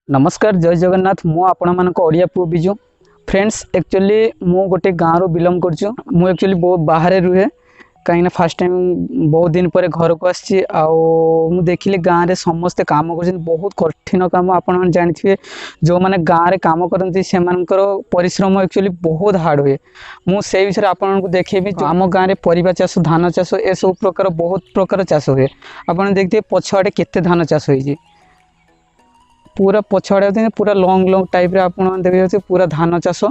नमस्कार जय जगन्नाथ मु आपण मानक ओडिया पु बिजु फ्रेंड्स एक्चुअली मु गोटे गाँव रू बिलोंग करछु मु एक्चुअली बहुत बाहर रुहे कहीं फास्ट टाइम बहुत दिन पर घर को आसी मु देखिले गाँव में समस्ते काम कर बहुत कठिन काम आपण जानिथिबे जो माने गाँव में काम करती से परिश्रम एक्चुअली बहुत हार्ड हुए मु से विषय आपन को देखेबी आम गाँव में परिबा चाष धान चाष ए सब प्रकार बहुत प्रकार चाष हुए आपन देखिए पछआडे केते धान चाष होई पूरा पछाड़े पूरा लॉन्ग लॉन्ग टाइप रे आपन देखिए पूरा धान चाष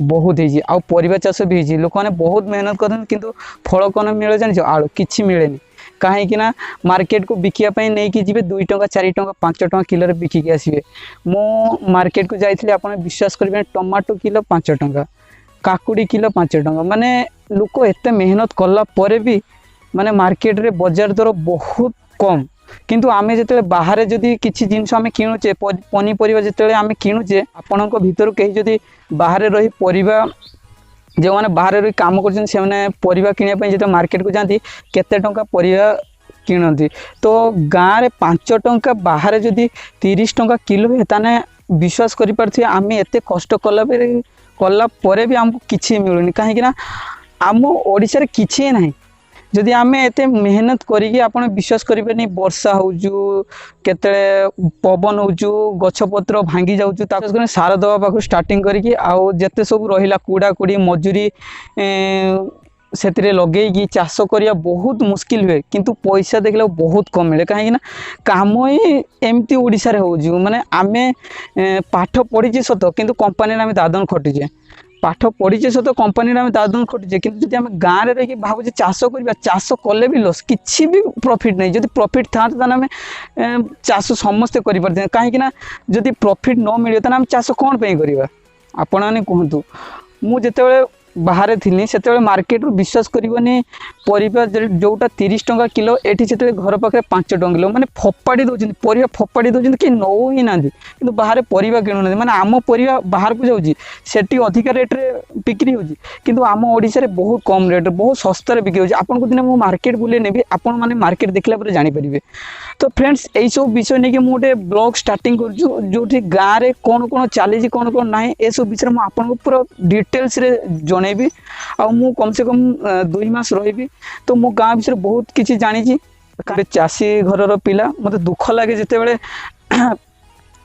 बहुत होती आउ परिबा चाष भी होती लोक मैंने बहुत मेहनत कर किंतु फल कौन मिले जान आलू किसी मिले कहीं मार्केट को बिकापी नहीं कि जी 2 टंका 4 टंका 5 टंका किलो बिकिकी आसवे मो मार्केट को जाइए आप विश्वास करेंगे टमाटो किलो 5 टंका काकुड़ी किलो 5 टंका माने लोक एत मेहनत कला परे भी माने मार्केट रे बाजार दर बहुत कम किंतु आमे जिते बाहर जदि किसी जिनस आम किणुचे पनीपरिया जिते आम किणुचे आपण भर कहीं जदि बाहर रही परिबा जो मैंने बाहर रही काम कर किनापी जो मार्केट को जाती केते टंका परिबा किणती तो गाँव में 5 टंका बाहर जदि 30 टंका किलो है ताने विश्वास कर पारे आम एत कष्ट कला भी आमको किसी मिलूनी कहीं आम ओडिशा रे किछि नहीं जदि आम एत मेहनत करी आप विश्वास करें वर्षा हो केते पवन हो गछपत्र भांगी जाऊँ सार दवा पाख स्टार्टिंग करके आउ जिते सब रहा कूड़ा कुड़ी मजूरी से लगे चाष करिया बहुत मुश्किल हुए किंतु पैसा देखला बहुत कम मिले कहीं काम ही एमती ओडिशा रे हो माने आमे पाठ पढ़ी सत किंतु कंपनी आम दादन खटुचे पाठ पढ़ीचे सत कंपनी आम दादन खटुचे कि जब आम गाँव में रही भावुचे चाष करवा चाष कले भी लस किसी भी प्रॉफिट नहीं जब प्रॉफिट था आम चाष समस्ते करें कहीं जब प्रॉफिट न मिले तो आम चाष कौन पे करवा आपण मैंने कहतु मुझे बाहर थी से मार्केट रू विश्वास करनी परिबा जोटा 30 टंका किलो एटी से घर पाखे 5 टंका किलो माने फपाड़ी दौरान परिबा फपाड़ी दौरान कि नौ ही ना कि बाहर परिबा किणुना माने आम परिबा बाहर को जाऊँगी सेठी अधिका रेट रे बिक्री होगी किंतु आम ओडिशा रे बहुत कम रेट बहुत सस्तार बिक्री होगी आपन को दिन मु मार्केट बुले नेबी आपन माने मार्केट देखला पर जानि परिबे तो फ्रेंड्स यही सब विषय नहीं कि मु गोटे ब्लॉग स्टार्टिंग कर जो गाँव में कौन कौन चली कौन कौन ना ये सब विषय मुझे आपको पूरा डिटेल्स रे जनइबी आ मु कम से कम 2 मास रही तो मो गाँव विषय बहुत किसी जानी चाषी घर पिला मत दुख लगे जिते बड़े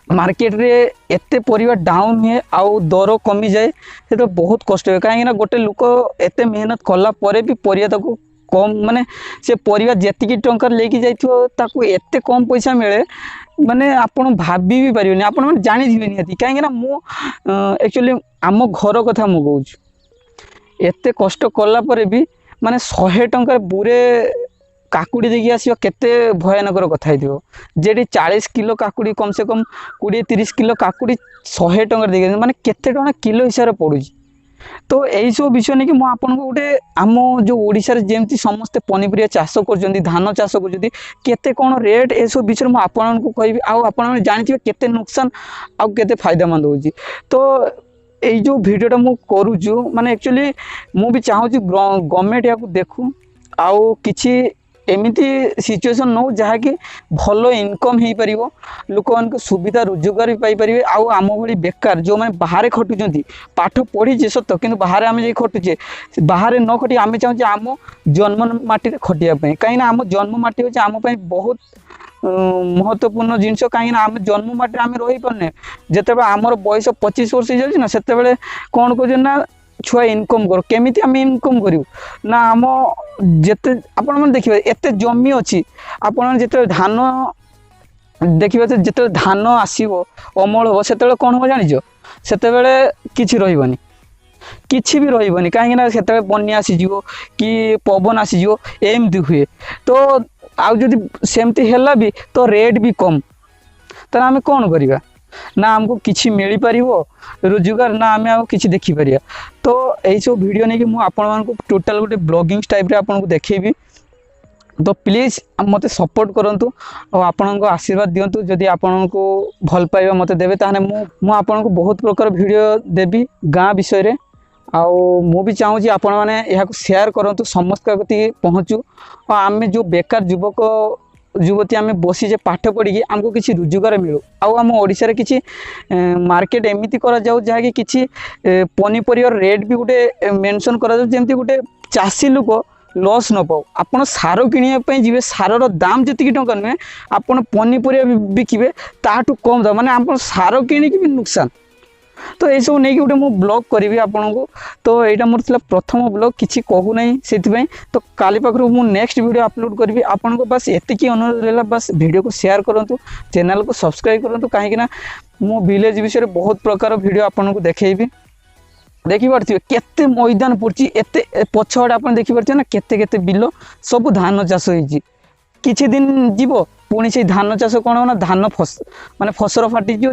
मार्केट रे एते परिबा डाउन हुए आउ दर कमी जाए तो बहुत कष्ट हुए कहीं गोटे लोक एते मेहनत कला परे भी परिया ताको कम माने से परिबा जेतिकी टंका लेके जाइथियो ताको एते कम पैसा मिले माने आपण भाबी भी पारिबेनी आपण माने जानि दिबे नियति काहे ना मु एक्चुअली आम घर कथा मु कहूँ एते कष्ट कला परे भी माने 100 टंका बुरे काकुड़ी देखिए आसो केते भयानकर कथा जेटी 40 किलो काकुड़ी कम से कम 20-30 किलो काकुड़ी 100 टंका देखिए माने केते टंका किलो हिसाब पड़ू तो यही सब विषय नहीं कि मुझे आपको गोटे आम जो ओडिशा रे जेमती समस्ते पनीपरिया चाष कर धान चाष कर कौन रेट ये सब विषय मुझे आपको कहबी आप जानते केते नुकसान आउ केते फायदामंद हो तो यही जो भिडियोटा मु करूछु माने एक्चुअली मु भी चाहूँ गवर्नमेंट या देखू आउ किछि एमिति सिचुएशन नौ जहाँकि भल इनकम हो पार लोक मान सुविधा रोजगार भी पाइपर आउ आम भली बेकार जो मैंने बाहर खटुंट पाठ पढ़ी सत कि बाहर आम जा खटुचे बाहर न खटी आम चाहूँ आम जन्म माटी खटिया कहीं आम जन्म माटी हूँ आम बहुत महत्वपूर्ण जिनस कहीं आम जन्म माटी आम रही पारने जिते आमर बयस 25 वर्ष हो जाए से कौन कह ना छुआ इनकम कर केमिति आम इनकम करूँ ना आम जिते आपण मैंने देखिए एत जमी अच्छी आपण जिते धान देखिए जिते धान आसो अमल हम से कौन हम जान से कि रही किसी भी रही कहीं से बन्या आसीज कि पवन आसीज एमती हुए तो आउ जदि सेमती है भी तो रेट भी कम तो आम कौन करवा ना आमको किसी मिल पार रोजगार ना आम किसी देखिपर तो यही सब वीडियो नहीं कि मुझे आपण टोटाल गोटे ब्लॉगिंग टाइप रे आपको देखेबी तो प्लीज मत सपोर्ट करूँ और आपण आशीर्वाद दिंतु जदि आपण को भल पाइबा मत देवे ताने मु आपन को बहुत प्रकार वीडियो देवी गाँ विषय रे मु भी चाहूँ आपण मैंने यहाँ शेयर करूँ समस्त गति पहुँचू और आम जो बेकार युवक युवती आम बसीचे पाठ पढ़ी आमको किसी रोजगार मिलू आम ओडिशा किसी मार्केट एमती करा जाऊ जहाँकि किसी पनीपरिया रेट भी गोटे मेंशन करा जाऊ जमती गोटे चाषी लोक लॉस न पाओ आपण सार किणवाई जी सारर दाम जी टंका नुहे आप पनीपरिया बिकिबे ताठू कम दाम माने आप सार किणिकी भी नुकसान तो ये सब नहीं गोटे मुझे ब्लॉग करी आपन को तो यहाँ मोर थी प्रथम ब्लॉग किसी कहूना से तो काली पाखर मुझे नेक्स्ट वीडियो अपलोड करी आपन को बस एतिकी अनुरोध रहा बस वीडियो को शेयर करूँ चैनल को सब्सक्राइब करूँ कहीं मो विलेज विषय बहुत प्रकार वीडियो आपन को देखी देखिपे केते मैदान पड़ी एत पछआड़े आप देखिपे ना केते बिल सब धान चाष हो किछि दिन जीव पुणी से धान चाष कौन हो ना धान माने फसल फाटी जो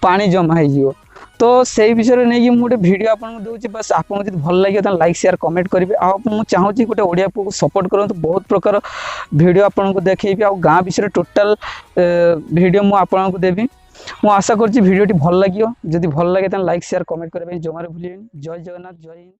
पानी जमा हो तो से विषय में नहीं मुझे वीडियो आपको दूसरी बस आपको जो भल लगे तो लाइक शेयर कमेंट करेंगे मुझे चाहूँगी गोटे ओडिया पुओ को सपोर्ट करूँ बहुत प्रकार वीडियो आपको देखी आ गाँ विषय टोटाल वीडियो मुझे देवी मुझे आशा करुँच वीडियोटी भल लगे जदि भल लगे तो लाइक शेयर कमेंट करेंगे जमार भूलें जय जगन्नाथ जय हिंद।